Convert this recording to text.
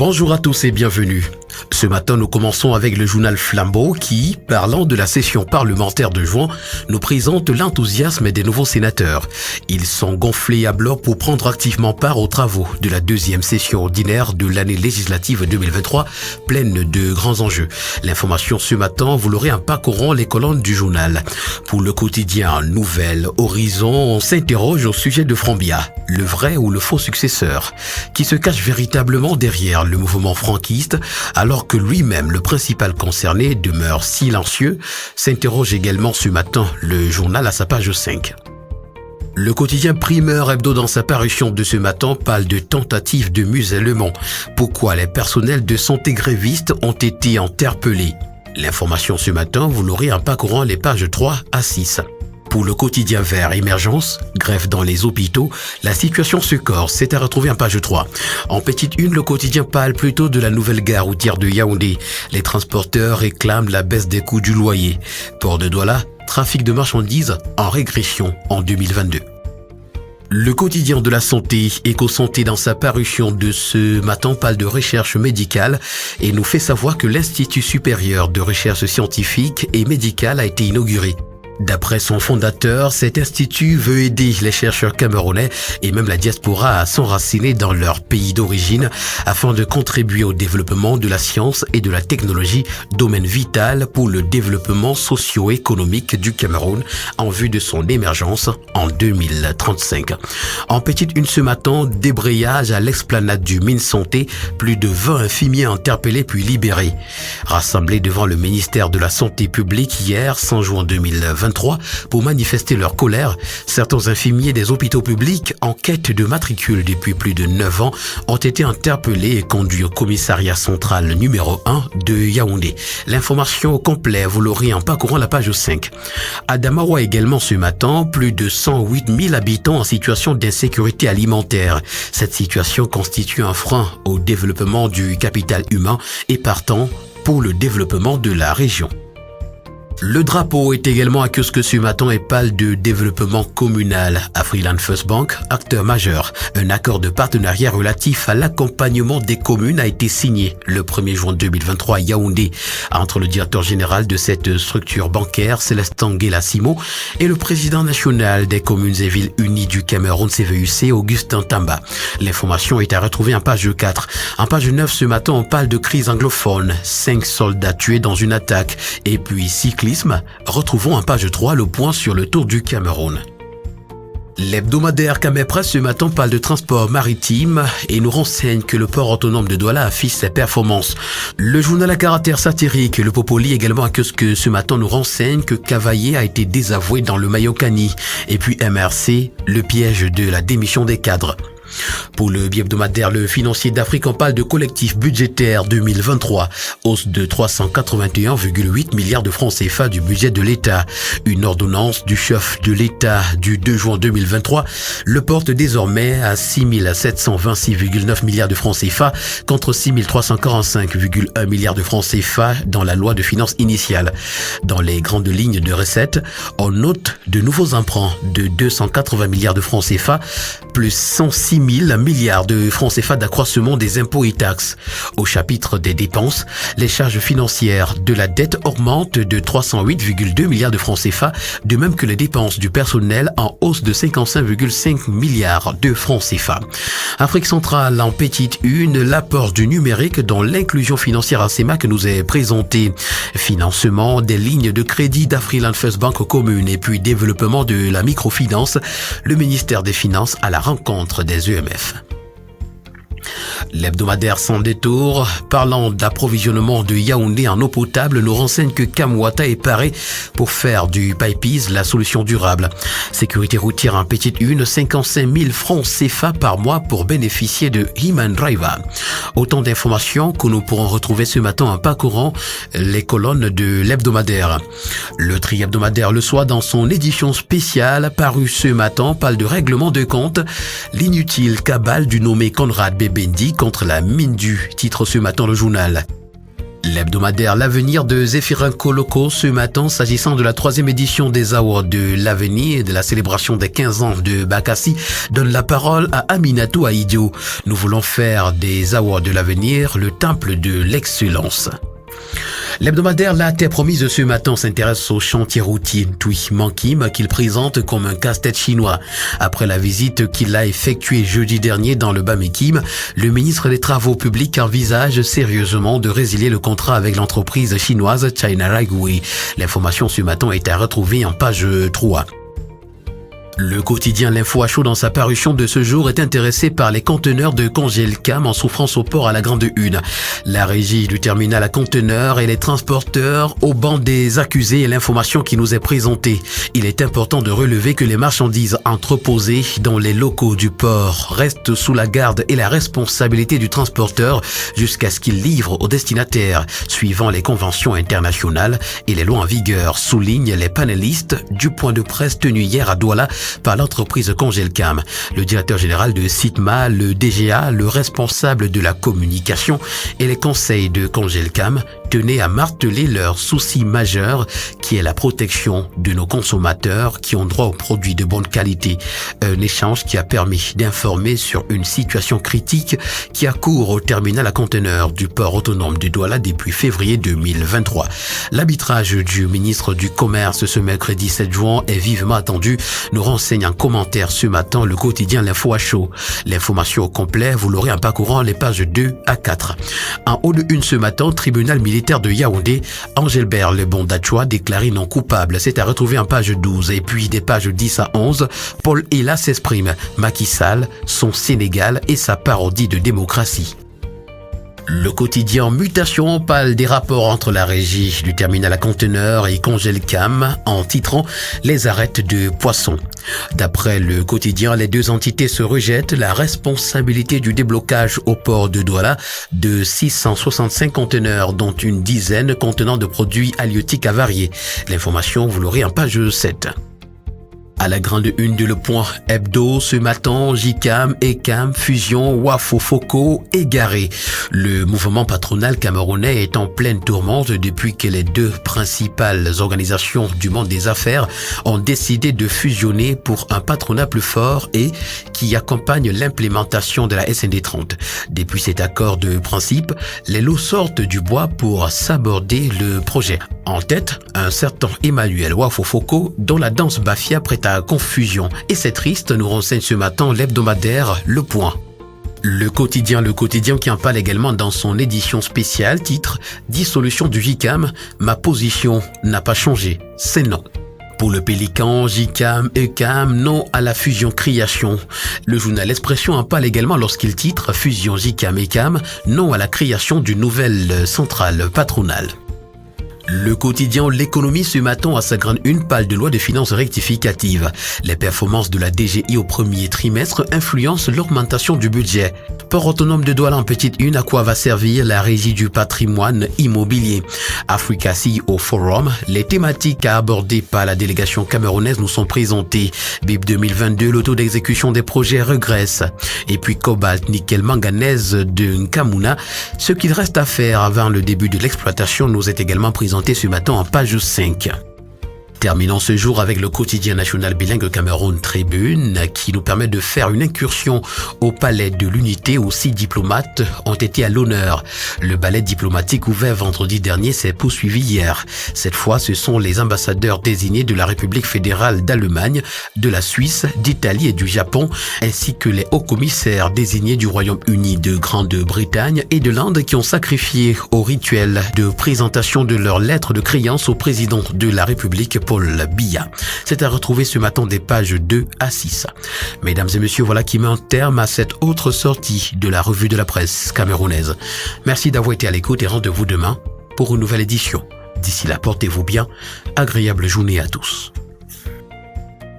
Bonjour à tous et bienvenue. Ce matin, nous commençons avec le journal Flambeau qui, parlant de la session parlementaire de juin, nous présente l'enthousiasme des nouveaux sénateurs. Ils sont gonflés à bloc pour prendre activement part aux travaux de la deuxième session ordinaire de l'année législative 2023, pleine de grands enjeux. L'information ce matin, vous l'aurez en parcourant les colonnes du journal. Pour le quotidien Nouvelle Horizon, on s'interroge au sujet de Frambia, le vrai ou le faux successeur, qui se cache véritablement derrière le mouvement franquiste, alors que lui-même, le principal concerné, demeure silencieux, s'interroge également ce matin le journal à sa page 5. Le quotidien Primeur Hebdo dans sa parution de ce matin parle de tentative de musellement. Pourquoi les personnels de santé grévistes ont été interpellés? L'information ce matin, vous l'aurez en parcourant les pages 3 à 6. Pour le quotidien Vert Émergence, grève dans les hôpitaux, la situation se corse, c'est à retrouver en page 3. En petite une, le quotidien parle plutôt de la nouvelle gare routière de Yaoundé. Les transporteurs réclament la baisse des coûts du loyer. Port de Douala, trafic de marchandises en régression en 2022. Le quotidien de la santé, Éco-Santé dans sa parution de ce matin parle de recherche médicale et nous fait savoir que l'Institut supérieur de recherche scientifique et médicale a été inauguré. D'après son fondateur, cet institut veut aider les chercheurs camerounais et même la diaspora à s'enraciner dans leur pays d'origine afin de contribuer au développement de la science et de la technologie, domaine vital pour le développement socio-économique du Cameroun en vue de son émergence en 2035. En petite une ce matin, débrayage à l'esplanade du Minsanté, plus de 20 infirmiers interpellés puis libérés. Rassemblés devant le ministère de la Santé publique hier, 100 juin 2023, pour manifester leur colère, certains infirmiers des hôpitaux publics en quête de matricule depuis plus de 9 ans ont été interpellés et conduits au commissariat central numéro 1 de Yaoundé. L'information au complet, vous l'aurez en parcourant la page 5. À Damawa également ce matin, plus de 108 000 habitants en situation d'insécurité alimentaire. Cette situation constitue un frein au développement du capital humain et partant pour le développement de la région. Le drapeau est également à kiosque ce matin et parle de développement communal. Afriland First Bank, acteur majeur. Un accord de partenariat relatif à l'accompagnement des communes a été signé le 1er juin 2023 à Yaoundé entre le directeur général de cette structure bancaire, Célestin Guéla-Simo, et le président national des communes et villes unies du Cameroun, CVUC, Augustin Tamba. L'information est à retrouver en page 4. En page 9 ce matin, on parle de crise anglophone. 5 soldats tués dans une attaque. Et puis cyclisme. Retrouvons en page 3 le point sur le tour du Cameroun. L'hebdomadaire Camé Presse ce matin parle de transport maritime et nous renseigne que le port autonome de Douala affiche ses performances. Le journal à caractère satirique, le Popoli également à kiosque ce matin nous renseigne que Cavaillé a été désavoué dans le Mayokani. Et puis MRC, le piège de la démission des cadres. Pour le bi-hebdomadaire Le Financier d'Afrique, on parle de collectif budgétaire 2023, hausse de 381,8 milliards de francs CFA du budget de l'État. Une ordonnance du chef de l'État du 2 juin 2023 le porte désormais à 6 726,9 milliards de francs CFA contre 6 345,1 milliards de francs CFA dans la loi de finances initiale. Dans les grandes lignes de recettes, on note de nouveaux emprunts de 280 milliards de francs CFA plus 106 000 milliards de francs CFA d'accroissement des impôts et taxes. Au chapitre des dépenses, les charges financières de la dette augmentent de 308,2 milliards de francs CFA, de même que les dépenses du personnel en hausse de 55,5 milliards de francs CFA. Afrique centrale en petite une, l'apport du numérique dans l'inclusion financière à CEMAC nous est présenté. Financement des lignes de crédit d'Afriland First Bank aux communes et puis développement de la microfinance, le ministère des Finances à la rencontre des EMF. L'hebdomadaire Sans Détour, parlant d'approvisionnement de Yaoundé en eau potable, nous renseigne que Kamwata est paré pour faire du Pipeease la solution durable. Sécurité routière en petite une, 55 000 francs CFA par mois pour bénéficier de Human Driver. Autant d'informations que nous pourrons retrouver ce matin en parcourant les colonnes de l'hebdomadaire. Le tri-hebdomadaire Le Soir, dans son édition spéciale parue ce matin, parle de règlement de compte, l'inutile cabale du nommé Conrad Bebendi contre la mine du, titre ce matin le journal. L'hebdomadaire L'Avenir de Zéphirin Koloko ce matin, s'agissant de la 3e édition des Awards de l'Avenir et de la célébration des 15 ans de Bakassi, donne la parole à Aminatou Aïdio. Nous voulons faire des Awards de l'Avenir le temple de l'excellence. L'hebdomadaire La Terre Promise ce matin s'intéresse au chantier routier Tui Mankim qu'il présente comme un casse-tête chinois. Après la visite qu'il a effectuée jeudi dernier dans le Bas-Mekim, le ministre des Travaux publics envisage sérieusement de résilier le contrat avec l'entreprise chinoise China Railway. L'information ce matin est à retrouver en page 3. Le quotidien L'Info à chaud dans sa parution de ce jour est intéressé par les conteneurs de Congelcam en souffrance au port à la Grande Une. La régie du terminal à conteneurs et les transporteurs au banc des accusés et l'information qui nous est présentée. Il est important de relever que les marchandises entreposées dans les locaux du port restent sous la garde et la responsabilité du transporteur jusqu'à ce qu'il livre au destinataire, suivant les conventions internationales et les lois en vigueur, soulignent les panélistes du point de presse tenu hier à Douala par l'entreprise Congelcam. Le directeur général de Sitma, le DGA, le responsable de la communication et les conseils de Congelcam tenaient à marteler leur souci majeur qui est la protection de nos consommateurs qui ont droit aux produits de bonne qualité. Un échange qui a permis d'informer sur une situation critique qui accourt au terminal à conteneurs du port autonome de Douala depuis février 2023. L'arbitrage du ministre du Commerce ce mercredi 7 juin est vivement attendu, nous renseigne en commentaire ce matin le quotidien L'Info à chaud. L'information au complet, vous l'aurez en parcourant les pages 2 à 4. En haut de une ce matin, tribunal militaire de Yaoundé, Angelbert Lebon-Dachua déclaré non coupable. C'est à retrouver en page 12. Et puis des pages 10 à 11, Paul Ela s'exprime. Macky Sall, son Sénégal et sa parodie de démocratie. Le quotidien Mutation parle des rapports entre la régie du terminal à conteneurs et Congelcam en titrant « Les arêtes de poissons ». D'après le quotidien, les deux entités se rejettent la responsabilité du déblocage au port de Douala de 665 conteneurs, dont une dizaine contenant de produits halieutiques avariés. L'information, vous l'aurez en page 7. À la grande une de Le Point Hebdo, ce matin, JCAM, ECAM, Fusion, Wafofoko, égaré. Le mouvement patronal camerounais est en pleine tourmente depuis que les deux principales organisations du monde des affaires ont décidé de fusionner pour un patronat plus fort et qui accompagne l'implémentation de la SND 30. Depuis cet accord de principe, les lots sortent du bois pour s'aborder le projet. En tête, un certain Emmanuel Wafofoko dont la danse bafia prête à confusion. Et c'est triste, nous renseigne ce matin l'hebdomadaire Le Point. Le quotidien qui en parle également dans son édition spéciale, titre « Dissolution du JCAM, ma position n'a pas changé, c'est non ». Pour le Pélican, JCAM, ECAM, non à la fusion création. Le journal L'Expression en parle également lorsqu'il titre « Fusion JCAM, ECAM, non à la création d'une nouvelle centrale patronale ». Le quotidien L'économie ce matin à sa grande une parle de loi de finances rectificative. Les performances de la DGI au premier trimestre influencent l'augmentation du budget. Port autonome de Douala en petite une, à quoi va servir la régie du patrimoine immobilier. Africa CEO Forum, les thématiques à aborder par la délégation camerounaise nous sont présentées. BIP 2022, le taux d'exécution des projets regresse. Et puis cobalt, nickel, manganèse de Nkamuna. Ce qu'il reste à faire avant le début de l'exploitation nous est également présenté ce matin en page 5. Terminons ce jour avec le quotidien national bilingue Cameroun Tribune qui nous permet de faire une incursion au palais de l'unité où 6 diplomates ont été à l'honneur. Le ballet diplomatique ouvert vendredi dernier s'est poursuivi hier. Cette fois, ce sont les ambassadeurs désignés de la République fédérale d'Allemagne, de la Suisse, d'Italie et du Japon, ainsi que les hauts commissaires désignés du Royaume-Uni, de Grande-Bretagne et de l'Inde qui ont sacrifié au rituel de présentation de leur lettre de créance au président de la République Paul Biya. C'est à retrouver ce matin des pages 2 à 6. Mesdames et messieurs, voilà qui met un terme à cette autre sortie de la revue de la presse camerounaise. Merci d'avoir été à l'écoute et rendez-vous demain pour une nouvelle édition. D'ici là, portez-vous bien. Agréable journée à tous.